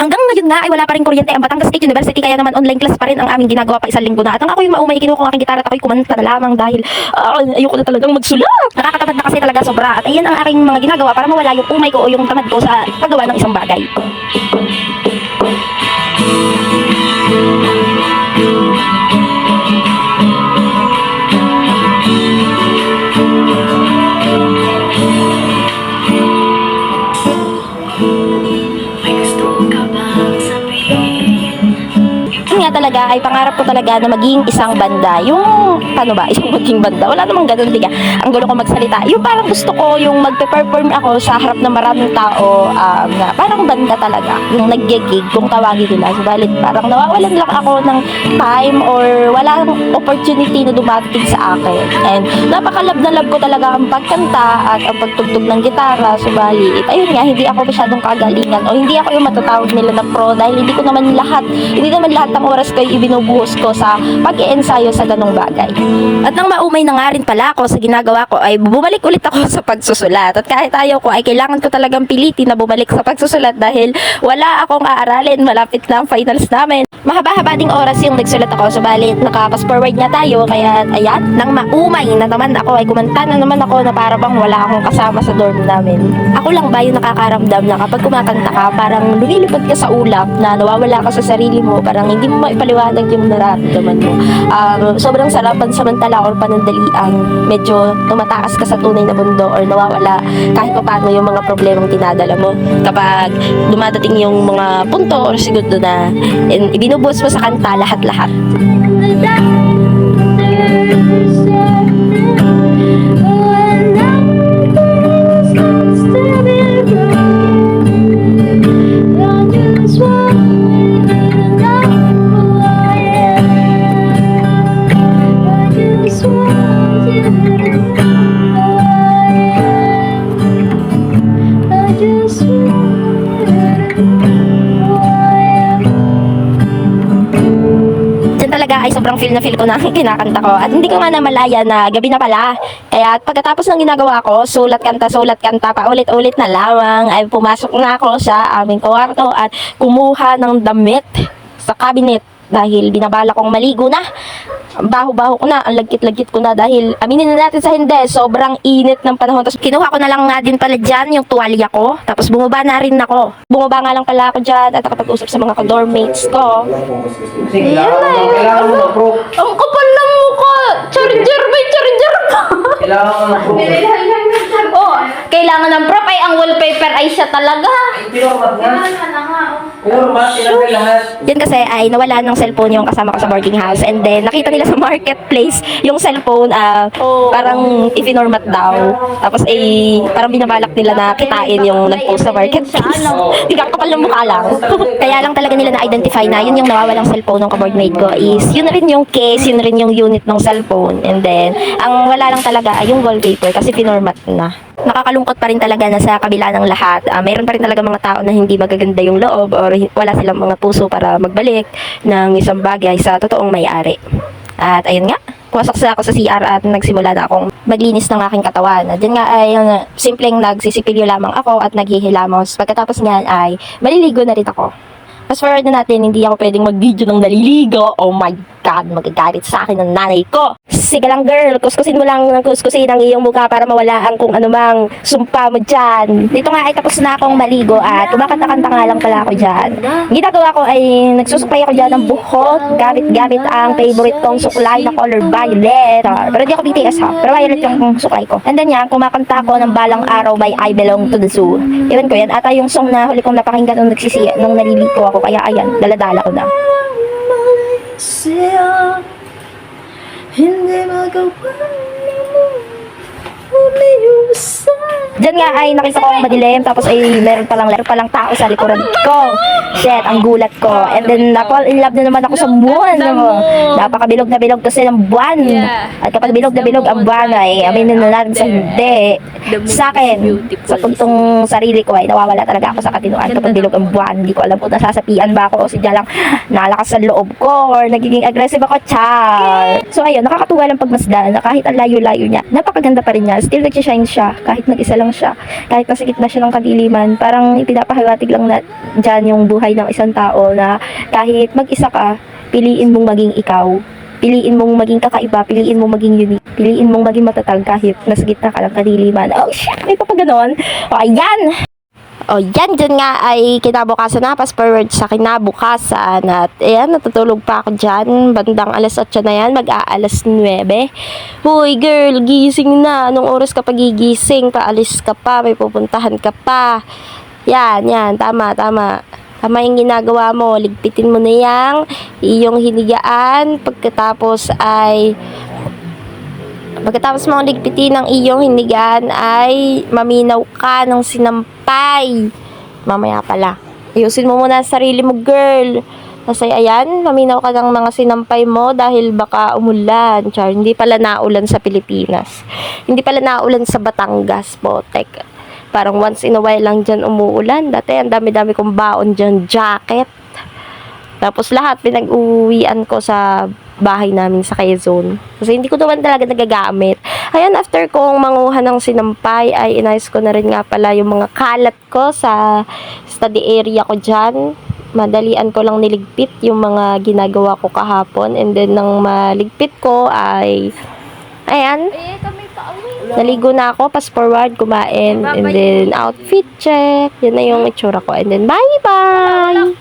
Hanggang ngayon nga ay wala pa rin kuryente ang Batangas State University, kaya naman online class pa rin ang aming ginagawa pa isang linggo na. At ang ako yung maumay, kinuha ko ang aking gitara at ako'y kumanta na lamang dahil ayoko na talagang magsulat. Nakakatamad na kasi talaga sobra. At ayan ang aking mga ginagawa para mawala yung umay ko o yung tamad ko sa paggawa ng isang bagay. Talaga ay pangarap ko talaga na maging isang banda. Yung paano ba? Isang maging banda. Wala namang ganun, diga. Ang gulo ko magsalita. Yung parang gusto ko yung magpe-perform ako sa harap ng maraming tao, na parang banda talaga. Yung nag-gig kung tawagin nila. Subalit parang nawawalan lang ako ng time or walang opportunity na dumating sa akin. And napakalab na lab ko talaga ang pagkanta at ang pagtugtog ng gitara. Subalit ayun nga, hindi ako masyadong kagalingan o hindi ako yung matatawag nila na pro dahil hindi naman lahat ng oras ko ibinubuhos ko sa pag-iensayo sa ganong bagay. At nang maumay na nga rin pala ako sa ginagawa ko ay bumalik ulit ako sa pagsusulat. At kahit ayaw ko ay kailangan ko talagang pilitin na bumalik sa pagsusulat dahil wala akong aaralin, malapit na ang finals namin. Mahaba-haba ding oras yung nagsulat ako, subalit naka-fast forward nga tayo, kaya ayan, nang maumay na naman ako ay kumanta na naman ako na para bang wala akong kasama sa dorm namin. Ako lang ba yung nakakaramdam na kapag kumakanta ka, parang lumilipad ka sa ulap na nawawala ka sa sarili mo, parang hindi mo maipaliwanag yung nararamdaman mo. Sobrang sarapan samantala or panandalian, medyo tumataas ka sa tunay na mundo or nawawala kahit pa paano yung mga problemang dinadala mo. Kapag dumadating yung mga punto or segundo na ibinubuhos mo sa kanta lahat-lahat. Ay sobrang feel ko na kinakanta ko at hindi ko nga namalaya na gabi na pala. Kaya pagkatapos ng ginagawa ko, sulat kanta pa ulit-ulit na lamang ay pumasok na ako sa aming kwarto at kumuha ng damit sa cabinet dahil binabala kong maligo na. Baho-baho ko na, ang lagkit-lagkit ko na dahil aminin na natin sa hindi, sobrang init ng panahon. Tapos kinuha ko na lang nga din pala dyan yung tuwalya ko. Tapos bumaba na rin ako. Bumaba nga lang pala ako dyan at nakapag-usap sa mga ka-dormmates ko. Ang kapal ng mukha! Charger ba? Charger pa! Oh, kailangan ng prop ay ang wallpaper ay siya talaga. Yan kasi ay nawala ng cellphone yung kasama ko sa boarding house and then nakita nila sa marketplace yung cellphone parang ifinormat daw. Tapos parang binabalak nila na kitain yung nag-post sa marketplace. Kapal ng mukha lang. Kaya lang talaga nila na-identify na yun yung nawawalang cellphone ng ka-boardmate ko is yun rin yung case, yun rin yung unit ng cellphone. And then ang wala lang talaga ay yung wallpaper kasi finormat na. Nakakalungkot pa rin talaga na sa kabila ng lahat, mayroon pa rin talaga mga tao na hindi magaganda yung loob or wala silang mga puso para magbalik ng isang bagay sa totoong may-ari. At ayun nga, pumasok ako sa CR at nagsimula na akong maglinis ng aking katawan. At yun nga ay simpleng nagsisipilyo lamang ako at naghihilamos. Pagkatapos nga ay maliligo na rin ako. Fast forward na natin, hindi ako pwedeng mag-video ng naliligo. Oh my God, magagalit sa akin ng nanay ko. Sige lang girl, kuskusin mo lang ng kuskusin ang iyong mukha para mawala ang kung anumang sumpa mo dyan. Dito nga ay tapos na akong maligo at kumakanta-kanta nga lang pala ako dyan. Ginagawa ko ay nagsusuklay ako dyan ng buhok, gamit ang favorite kong suklay na color violet. Pero di ako BTS ha, pero violet yung suklay ko. And then yan, kumakanta ako ng Balang Araw by I Belong to the Zoo. Ewan ko yan, ata yung song na huli kong napakinggan nung naliligo ako, kaya ayan, daladala ko na. Hindi magawa Diyan nga ay nakita ko ang madilim, tapos ay meron palang tao sa likuran ko. Shit, ang gulat ko. And then na-fall in love na naman ako sa buwan. Napakabilog na bilog kasi ng buwan. At kapag bilog na bilog ang buwan ay aminin na natin sa hindi. Sa akin, sa puntong sarili ko ay nawawala talaga ako sa katinuan kapag bilog ang buwan. Hindi ko alam kung nasasapian ba ako o sadya lang nalakas sa loob ko or nagiging aggressive ako, char. So ayun, nakakatuwa lang pagmasdan na kahit ang layo-layo niya, napakaganda pa rin niya. Still nagsishine siya kahit kahit mag-isa lang siya, kahit nasa gitna siya ng kadiliman, parang ipinapahiwatig lang na dyan yung buhay ng isang tao na kahit mag-isa ka, piliin mong maging ikaw. Piliin mong maging kakaiba, piliin mong maging unique, piliin mong maging matatag kahit nasa gitna ka ng kadiliman. Oh, shit! May pa ganon. O, ayan! O, yan, dyan nga ay kinabukasan na, fast forward sa kinabukasan. At, ayan, natutulog pa ako dyan. Bandang alas 8 na yan, mag-aalas 9. Hoy, girl, gising na. Anong oras ka pa gigising? Paalis ka pa, may pupuntahan ka pa. Yan, tama. Tama yung ginagawa mo. Ligpitin mo na iyong hinigaan. Pagkatapos mong ligpitin ng iyong hinigaan ay maminaw ka ng sinampay. Mamaya pala. Ayusin mo muna ang sarili mo, girl. Kasi ayan, maminaw ka ng mga sinampay mo dahil baka umulan. Char, hindi pala naulan sa Pilipinas. Hindi pala naulan sa Batangas, Botek. Parang once in a while lang dyan umuulan. Dati, ang dami-dami kong baon dyan, jacket. Tapos lahat pinag-uwian ko sa bahay namin sa Quezon. Kasi hindi ko naman talaga nagagamit. Ayan, after kong manguha ng sinampay, ay inayos ko na rin nga pala yung mga kalat ko sa study area ko dyan. Madalian ko lang niligpit yung mga ginagawa ko kahapon. And then, nang maligpit ko ay, ayan, naligo na ako, pass forward, kumain, and then outfit check. Yun na yung itsura ko. And then, bye-bye!